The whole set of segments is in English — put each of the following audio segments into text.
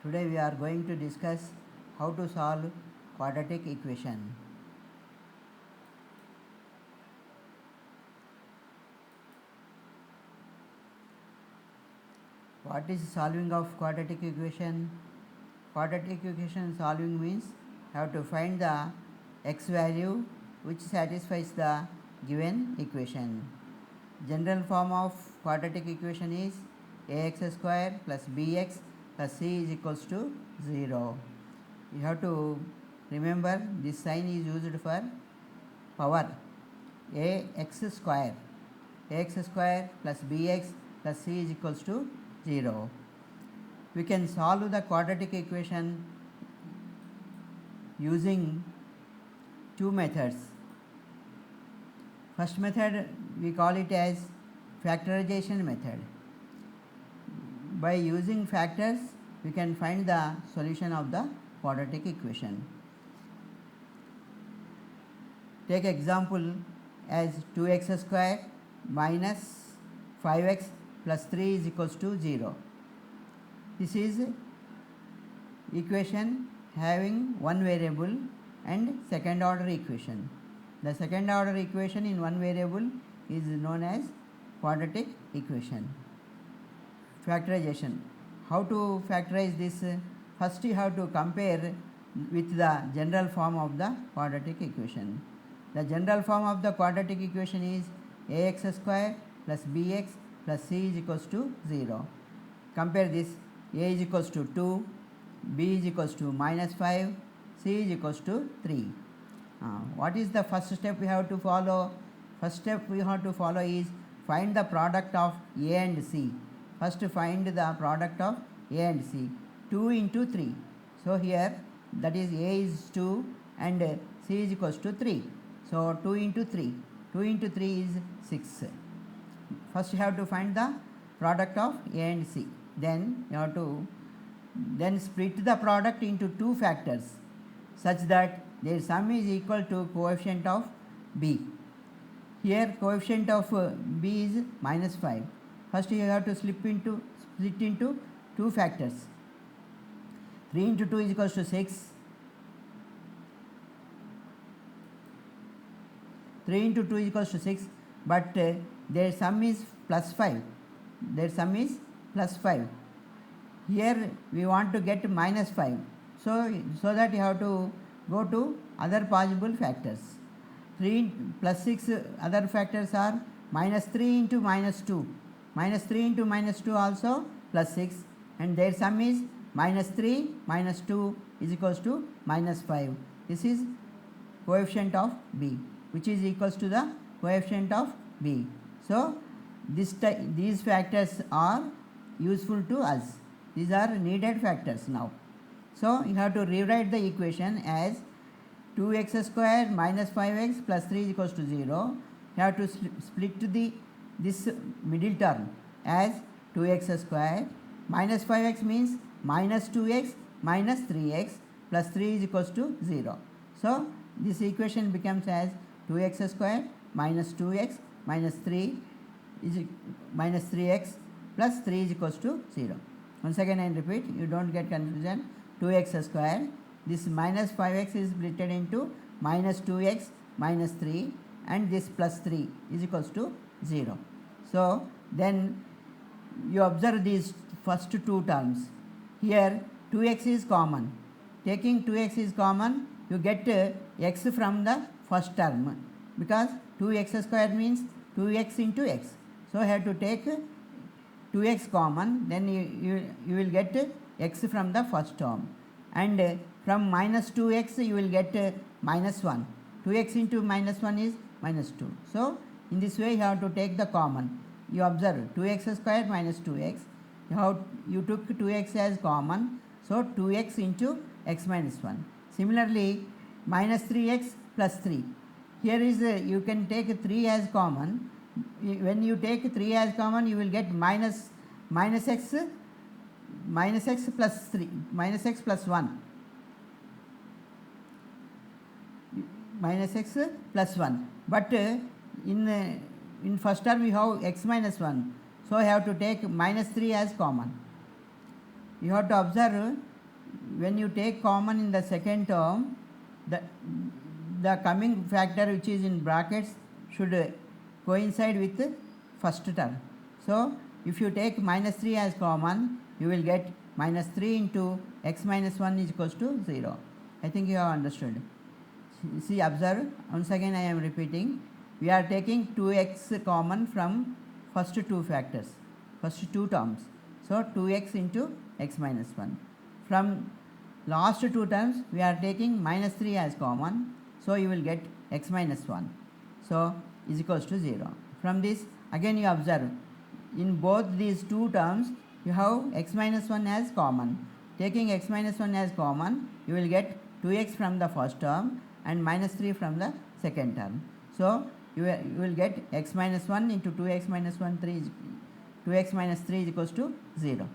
Today we are going to discuss how to solve quadratic equation. What is solving of quadratic equation? Quadratic equation solving means you have to find the x value which satisfies the given equation. General form of quadratic equation is ax square plus bx plus c is equals to 0. You have to remember this sign is used for power. Ax square plus bx plus c is equals to 0. We can solve the quadratic equation using two methods. First method we call it as factorization method. By using factors we can find the solution of the quadratic equation. Take example as 2x square minus 5x plus 3 is equals to 0. This is equation having one variable and second order equation. The second order equation in one variable is known as quadratic equation. Factorization. How to factorize this? First you have to compare with the general form of the quadratic equation. The general form of the quadratic equation is ax square plus bx plus c is equals to 0. Compare this. A is equals to 2, b is equals to minus 5, c is equals to 3. What is the first step we have to follow? First step we have to follow is find the product of a and c. First find the product of a and c. 2 into 3. So here that is a is 2 and c is equals to 3. So 2 into 3. 2 into 3 is 6. First you have to find the product of a and c. Then you have to split the product into two factors such that their sum is equal to coefficient of b. Here coefficient of b is minus 5. First you have to split into two factors. 3 into 2 is equals to 6. 3 into 2 is equals to 6, but their sum is plus 5. Their sum is plus 5. Here we want to get minus 5. So that you have to go to other possible factors. 3 plus 6 other factors are minus 3 into minus 2. Minus 3 into minus 2 also plus 6, and their sum is minus 3 minus 2 is equals to minus 5. This is coefficient of b, which is equals to the coefficient of b. So these factors are useful to us. These are needed factors now. So you have to rewrite the equation as 2x square minus 5x plus 3 is equals to 0. You have to split this middle term as 2x square minus 5x means minus 2x minus 3x plus 3 is equals to 0. So this equation becomes as 2x square minus 2x minus 3 is minus 3x plus 3 is equals to 0. Once again I repeat, you don't get confusion. 2x square, this minus 5x is split into minus 2x minus 3, and this plus 3 is equals to 0. So then you observe these first two terms. Here 2x is common. Taking 2x is common, you get x from the first term, because 2x square means 2x into x. So I have to take 2x common, then you will get x from the first term, and from minus 2x you will get minus 1. 2x into minus 1 is minus 2. So in this way you have to take the common. You observe 2x square minus 2x. You took 2x as common, so 2x into x minus 1. Similarly minus 3x plus 3. Here is you can take 3 as common. When you take 3 as common, you will get minus x plus 3, minus x plus 1, minus x plus 1. But in first term we have x minus 1, so I have to take minus 3 as common. You have to observe when you take common in the second term, the coming factor which is in brackets should coincide with the first term. So if you take minus 3 as common, you will get minus 3 into x minus 1 is equals to 0. I think you have understood. See, observe, once again I am repeating, we are taking 2x common from first two factors, first two terms. So 2x into x minus 1. From last two terms we are taking minus 3 as common, so you will get x minus 1, so is equals to 0. From this again you observe, in both these two terms you have x minus 1 as common. Taking x minus 1 as common, you will get 2x from the first term and minus 3 from the second term. So you will get x minus 1 into 2x minus 1, 2x minus 3 is equals to 0.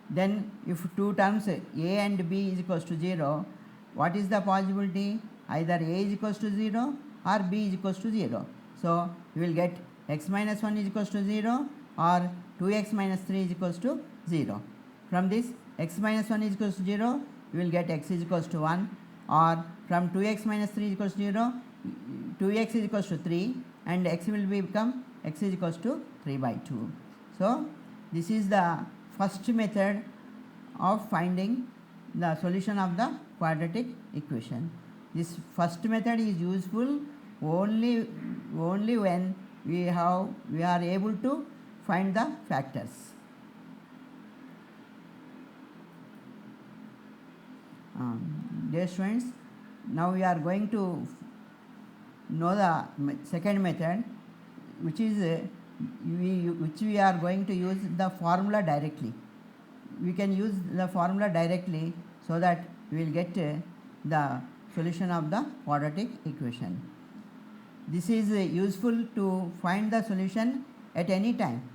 Then if two terms a and b is equals to 0, what is the possibility? Either a is equals to 0 or b is equals to 0. So you will get x minus 1 is equals to 0 or 2x minus 3 is equals to 0. From this x minus 1 is equals to 0, you will get x is equals to 1, or from 2x minus 3 is equals to 0, 2x is equals to 3 and x will become x is equals to 3 by 2. So this is the first method of finding the solution of the quadratic equation. This first method is useful only when we are able to find the factors. Dear students, now we are going to know the second method, which is which we are going to use the formula directly. We can use the formula directly so that we will get the solution of the quadratic equation. This is useful to find the solution at any time.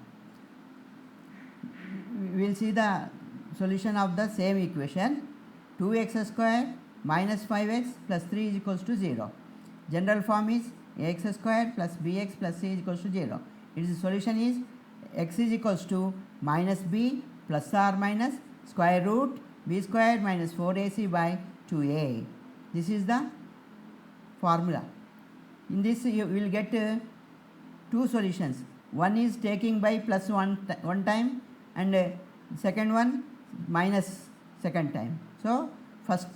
We will see the solution of the same equation, 2x square minus 5x plus 3 is equals to 0. General form is ax square plus bx plus c is equals to 0. Its solution is x is equals to minus b plus or minus square root b square minus 4ac by 2a. This is the formula. In this you will get two solutions. One is taking by plus one time and second one minus second time. So first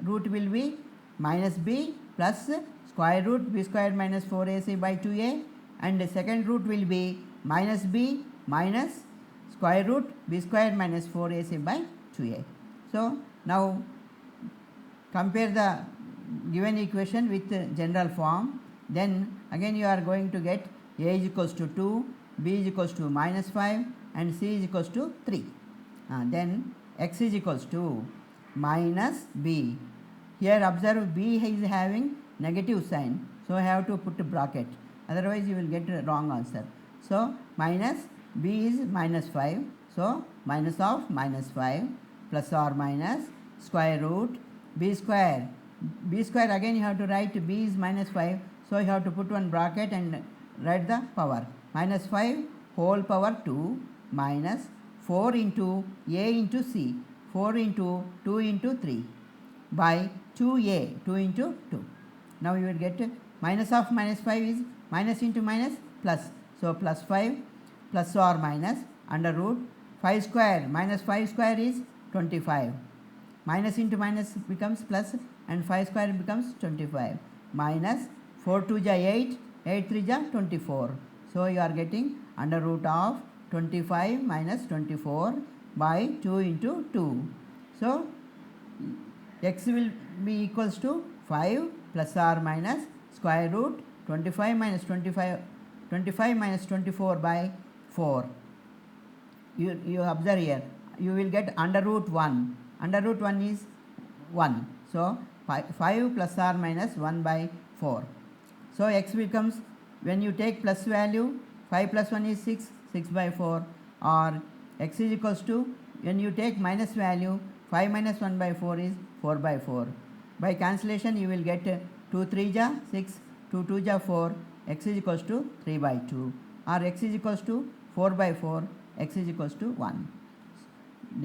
root will be minus b plus square root b square minus 4ac by 2a, and the second root will be minus b minus square root b square minus 4ac by 2a. So now compare the given equation with general form, then again you are going to get a is equals to 2, b is equals to minus 5 and c is equals to 3. Then x is equals to minus b. Here observe, b is having negative sign, so I have to put a bracket, otherwise you will get a wrong answer. So minus b is minus 5, so minus of minus 5 plus or minus square root b square. B square again you have to write, b is minus 5, so you have to put one bracket and write the power, minus 5 whole power 2 minus 4 into a into c, 4 into 2 into 3 by 2a, 2 into 2. Now you will get minus of minus 5 is minus into minus plus, so plus 5 plus or minus under root 5 square minus 5 square is 25, minus into minus becomes plus and 5 square becomes 25, minus 4 2 ja 8, 8 3 ja 24. So you are getting under root of 25 minus 24 by 2 into 2. So x will be equals to 5 plus or minus square root 25 minus 25 minus 24 by 4. You observe here, you will get under root 1. Under root 1 is 1. So 5 plus or minus 1 by 4. So x becomes, when you take plus value, 5 plus 1 is 6, 6 by 4, or x is equals to, when you take minus value, 5 minus 1 by 4 is 4 by 4. By cancellation you will get 2 3 ja 6, 2 2 ja 4, x is equals to 3 by 2, or x is equals to 4 by 4, x is equals to 1.